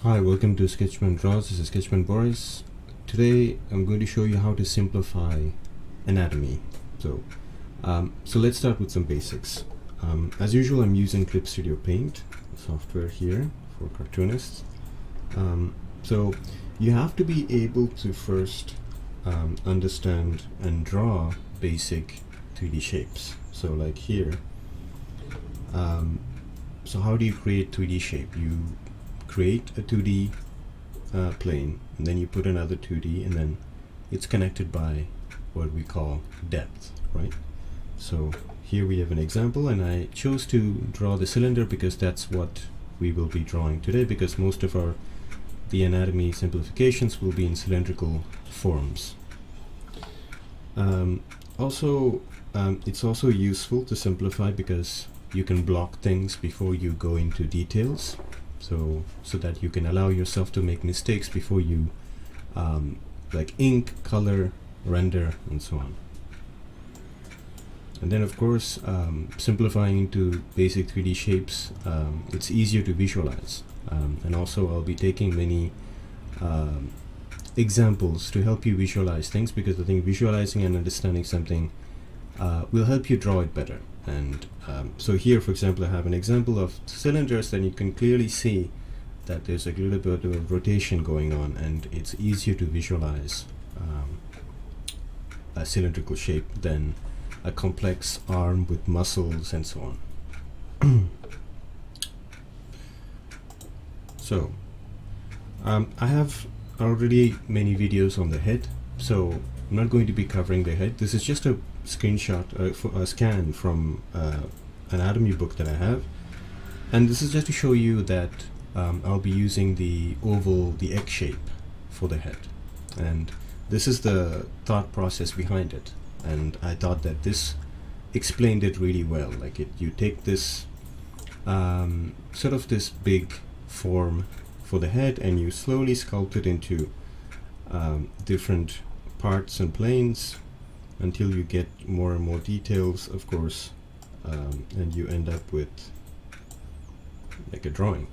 Hi, welcome to Sketchman Draws. This is Sketchman Boris. Today I'm going to show you how to simplify anatomy. So let's start with some basics. As usual, I'm using Clip Studio Paint software here for cartoonists. So you have to be able to first understand and draw basic 3D shapes. So like here, so how do you create 3D shape? You create a 2D plane, and then you put another 2D, and then it's connected by what we call depth, right? So here we have an example, and I chose to draw the cylinder because that's what we will be drawing today, because most of the anatomy simplifications will be in cylindrical forms. It's also useful to simplify because you can block things before you go into details, so that you can allow yourself to make mistakes before you like ink, color, render, and so on. And then of course, simplifying into basic 3D shapes, it's easier to visualize. And also I'll be taking many examples to help you visualize things, because I think visualizing and understanding something will help you draw it better. And so here, for example, I have an example of cylinders, and you can clearly see that there's a little bit of rotation going on, and it's easier to visualize a cylindrical shape than a complex arm with muscles and so on. So I have already many videos on the head, so I'm not going to be covering the head. This is just a screenshot, a scan from an anatomy book that I have, and this is just to show you that I'll be using the oval, the egg shape for the head, and this is the thought process behind it. And I thought that this explained it really well. Like you take this sort of this big form for the head, and you slowly sculpt it into different parts and planes until you get more and more details, of course, and you end up with like a drawing.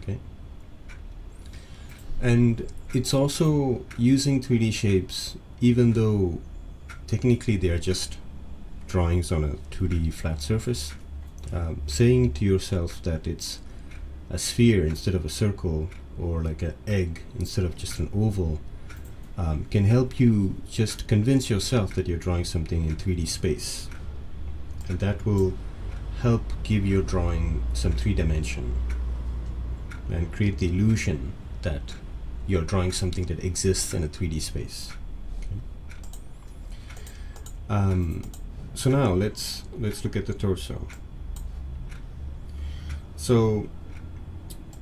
Okay. And it's also using 3D shapes, even though technically they are just drawings on a 2D flat surface. Saying to yourself that it's a sphere instead of a circle, or like an egg instead of just an oval, can help you just convince yourself that you're drawing something in 3D space, and that will help give your drawing some 3 dimension and create the illusion that you're drawing something that exists in a 3D space. Okay. So now let's look at the torso. So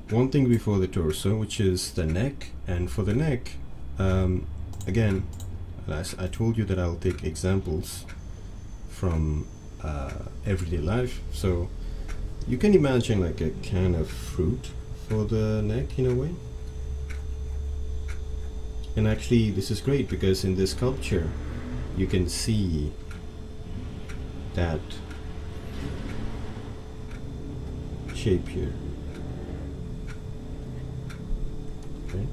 one thing before the torso, which is the neck, and for the neck, again, as I told you that I'll take examples from everyday life. So you can imagine like a can of fruit for the neck in a way. And actually this is great because in this sculpture you can see that shape here. Okay.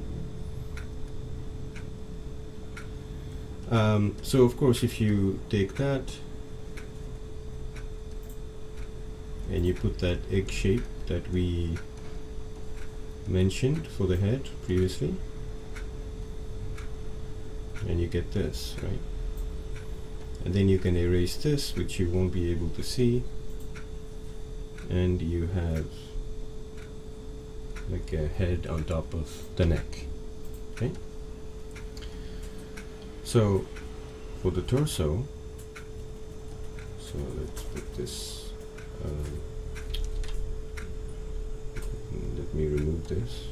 So of course, if you take that and you put that egg shape that we mentioned for the head previously, and you get this, right? And then you can erase this, which you won't be able to see, and you have like a head on top of the neck. Okay. So for the torso, so let's put this, let me remove this.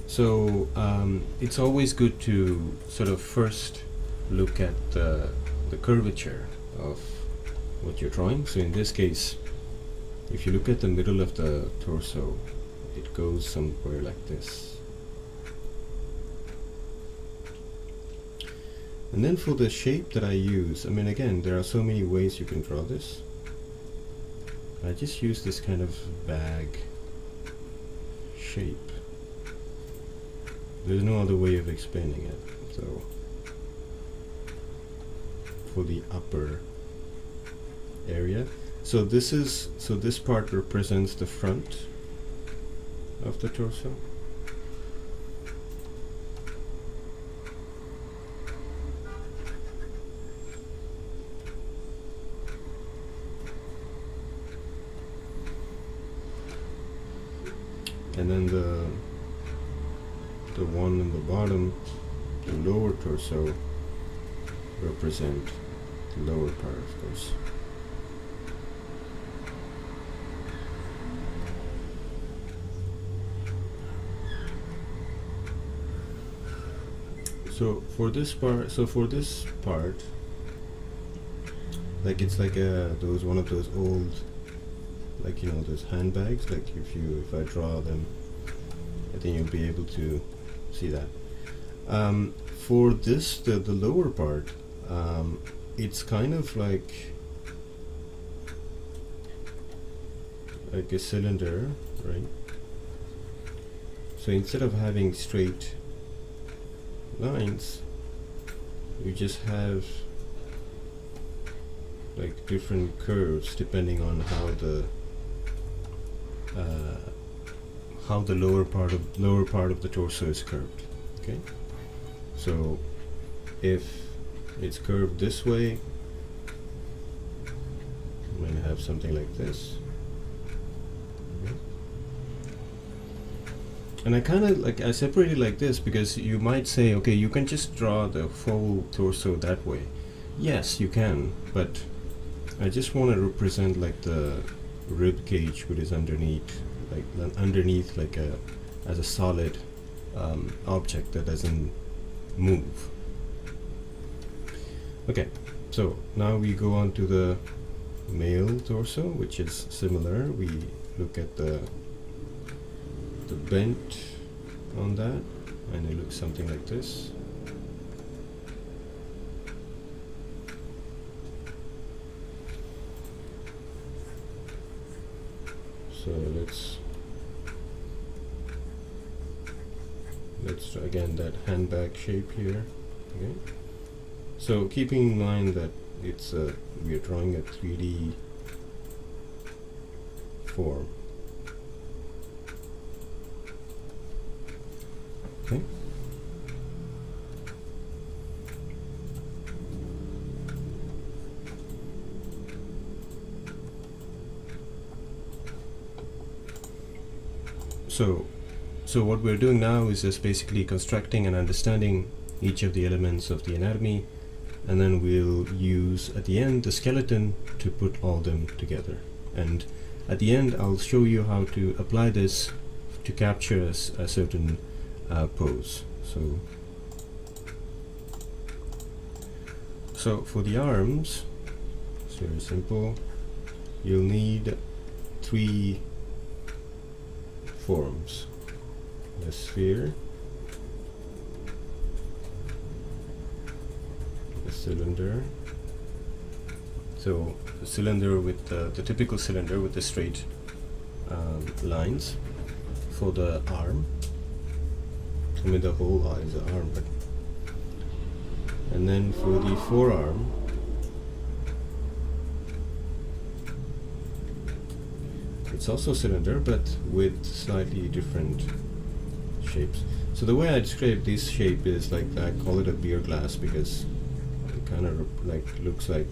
So it's always good to sort of first look at the curvature of what you're drawing. So in this case, if you look at the middle of the torso, it goes somewhere like this. And then for the shape that I use, I mean, again, there are so many ways you can draw this. I just use this kind of bag shape. There's no other way of explaining it. So for the upper area, so this part represents the front of the torso. And then the one in the bottom, the lower torso, represent the lower part, of course. So for this part, like it's like one of those old, like, you know, those handbags. Like if I draw them, I think you'll be able to see that. For this, the lower part, it's kind of like a cylinder, right? So instead of having straight lines, you just have like different curves depending on how the lower part of the torso is curved. Okay, so if it's curved this way, I'm going to have something like this. Okay. And I kind of I separate it like this because you might say, okay, you can just draw the full torso that way. Yes, you can, but I just want to represent like the rib cage, which is underneath, as a solid object that doesn't move. Okay, so now we go on to the male torso, which is similar. We look at the bent on that, and it looks something like this. So let's again that handbag shape here. Okay. So keeping in mind that it's we are drawing a 3D form. Okay. So what we're doing now is just basically constructing and understanding each of the elements of the anatomy, and then we'll use at the end the skeleton to put all them together. And at the end I'll show you how to apply this to capture a certain pose. So for the arms, it's very simple. You'll need 3 forms: the sphere, the cylinder. So the cylinder with the typical cylinder with the straight lines. For the arm, I mean the whole eye is the arm, but and then for the forearm, it's also cylinder but with slightly different shapes. So the way I describe this shape is like, I call it a beer glass because it kind of looks like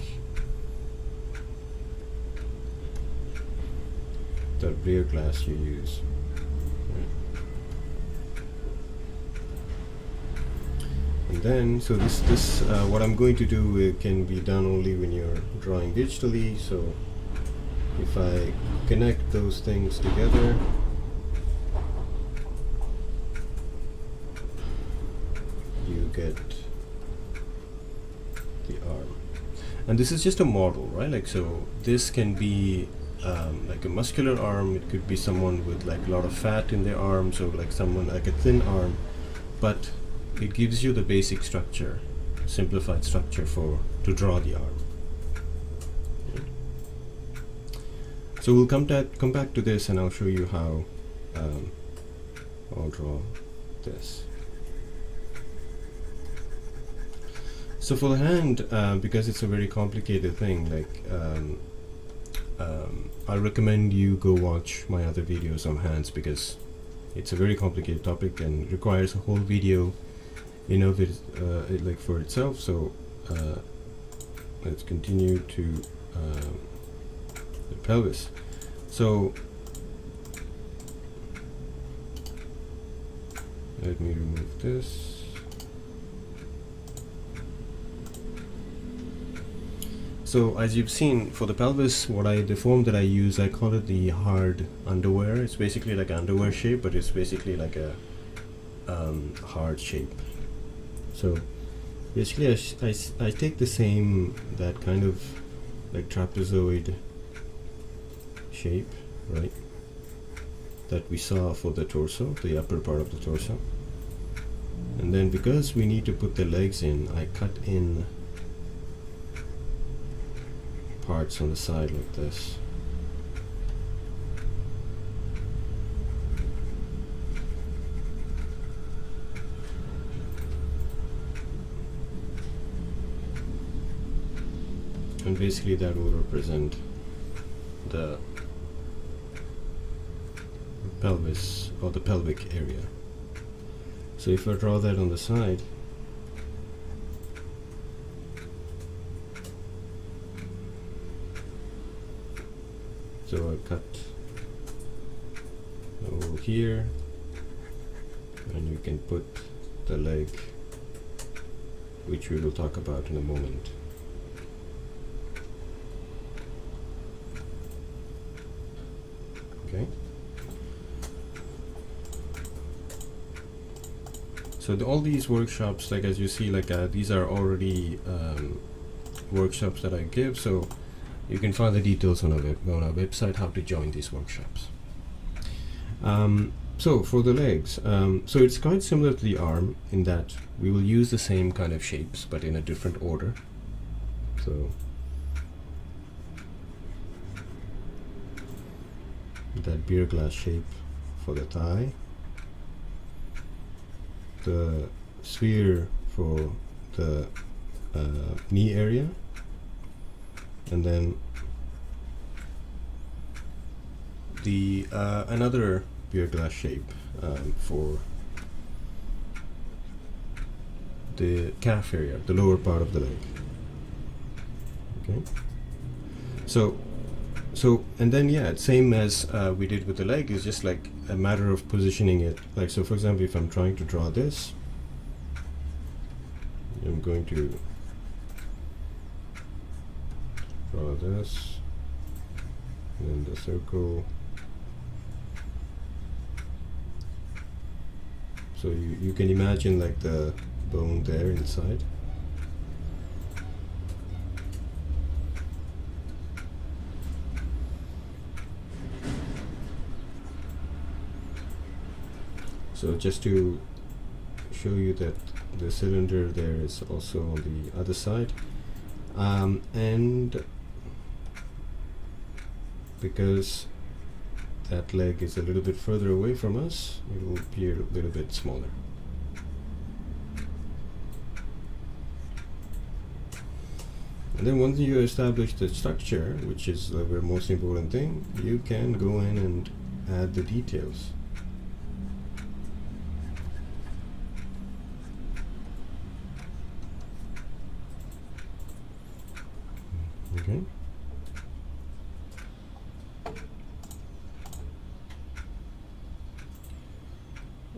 the beer glass you use. And then, so this what I'm going to do, it can be done only when you're drawing digitally. So if I connect those things together, you get the arm. And this is just a model, right? Like, so this can be like a muscular arm. It could be someone with like a lot of fat in their arm, so like someone like a thin arm, but it gives you the basic structure, simplified structure to draw the arm. So we'll come back to this, and I'll show you how I'll draw this. So for the hand, because it's a very complicated thing, like I recommend you go watch my other videos on hands, because it's a very complicated topic and requires a whole video in of it, like for itself. So let's continue to the pelvis. So let me remove this. So as you've seen, for the pelvis, the form that I use, I call it the hard underwear. It's basically like underwear shape, but it's basically like a hard shape. So basically I take the same, that kind of like trapezoid shape, right, that we saw for the torso, the upper part of the torso. And then because we need to put the legs in, I cut in parts on the side like this. And basically that will represent the pelvis or the pelvic area. So if I draw that on the side, so I cut over here, and you can put the leg, which we will talk about in a moment. Okay. So all these workshops, like as you see, like these are already workshops that I give. So you can find the details on our website how to join these workshops. So for the legs, so it's quite similar to the arm in that we will use the same kind of shapes but in a different order. So that beer glass shape for the thigh, the sphere for the knee area, and then the another beer glass shape for the calf area, the lower part of the leg. Okay. So and then yeah, same as we did with the leg, is just like a matter of positioning it. Like, so for example, if I'm trying to draw this, I'm going to draw this, and then the circle. So you can imagine like the bone there inside. So just to show you that the cylinder there is also on the other side, and because that leg is a little bit further away from us, it will appear a little bit smaller. And then once you establish the structure, which is the most important thing, you can go in and add the details. Okay.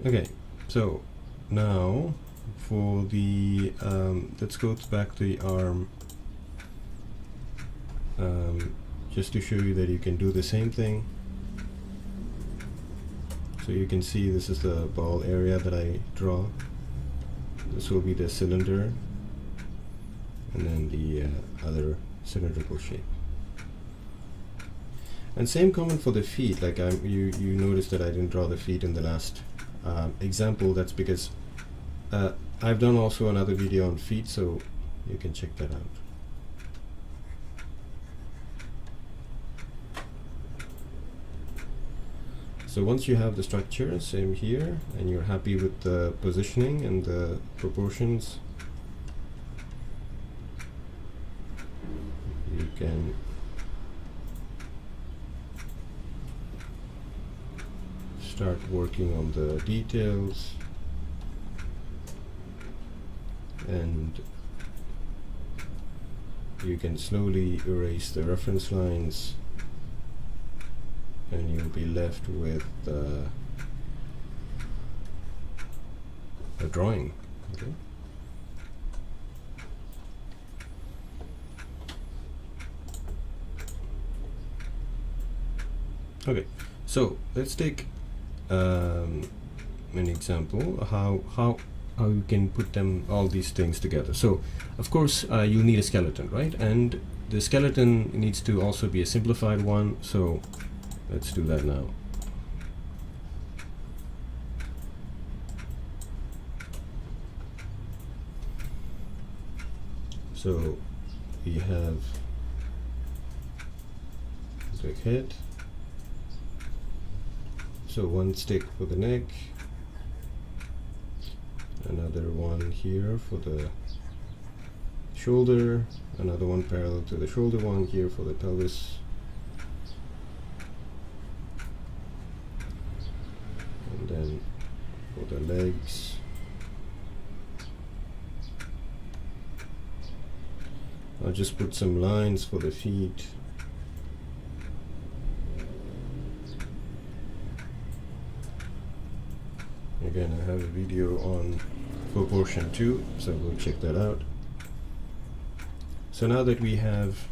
Okay, so now for the let's go back to the arm, just to show you that you can do the same thing. So you can see this is the ball area that I draw. This will be the cylinder, and then the other cylindrical shape. And same comment for the feet. Like you noticed that I didn't draw the feet in the last example. That's because I've done also another video on feet, so you can check that out. So once you have the structure, same here, and you're happy with the positioning and the proportions, you can start working on the details, and you can slowly erase the reference lines, and you'll be left with a drawing. Okay. Okay, so let's take an example how you can put them all these things together. So of course you need a skeleton, right? And the skeleton needs to also be a simplified one, so let's do that now. So we have the head, so one stick for the neck, another one here for the shoulder, another one parallel to the shoulder one here for the pelvis, and then for the legs, I'll just put some lines for the feet. Again, I have a video on proportion too, so we'll check that out. So now that we have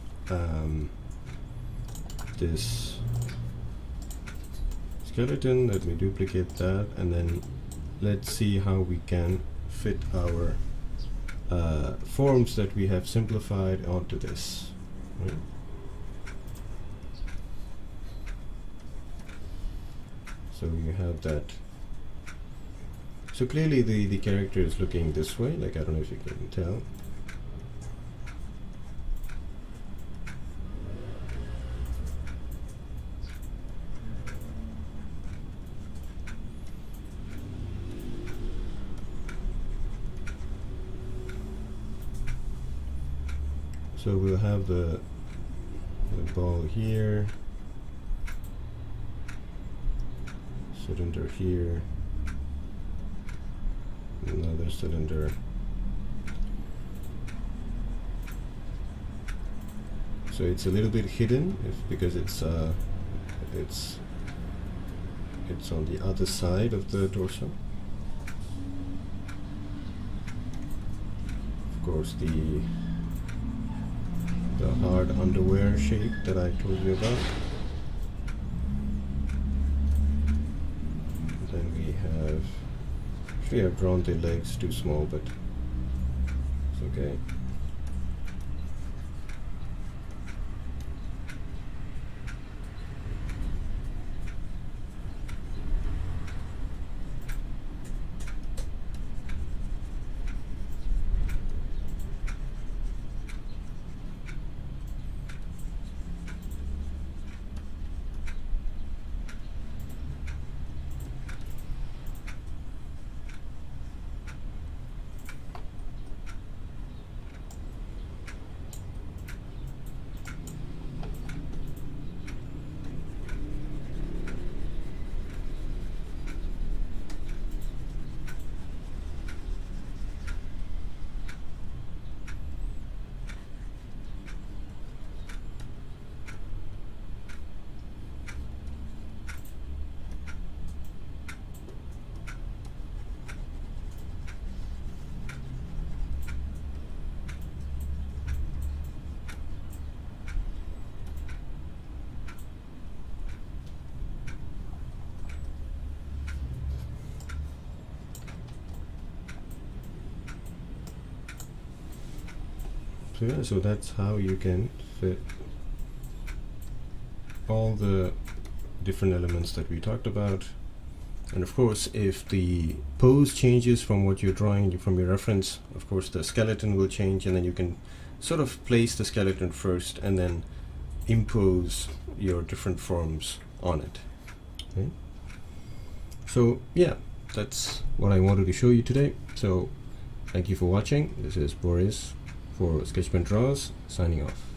this skeleton, let me duplicate that, and then let's see how we can fit our forms that we have simplified onto this. Right? So you have that. So clearly the character is looking this way, like I don't know if you can tell. So we'll have the ball here, cylinder here, another cylinder. So it's a little bit hidden because it's on the other side of the torso. Of course, the hard underwear shape that I told you about. Then we have, actually I've drawn the legs too small, but it's okay. So yeah, so that's how you can fit all the different elements that we talked about. And of course, if the pose changes from what you're drawing from your reference, of course the skeleton will change, and then you can sort of place the skeleton first and then impose your different forms on it. Okay? So yeah, that's what I wanted to show you today. So thank you for watching. This is Boris for Sketchman Draws signing off.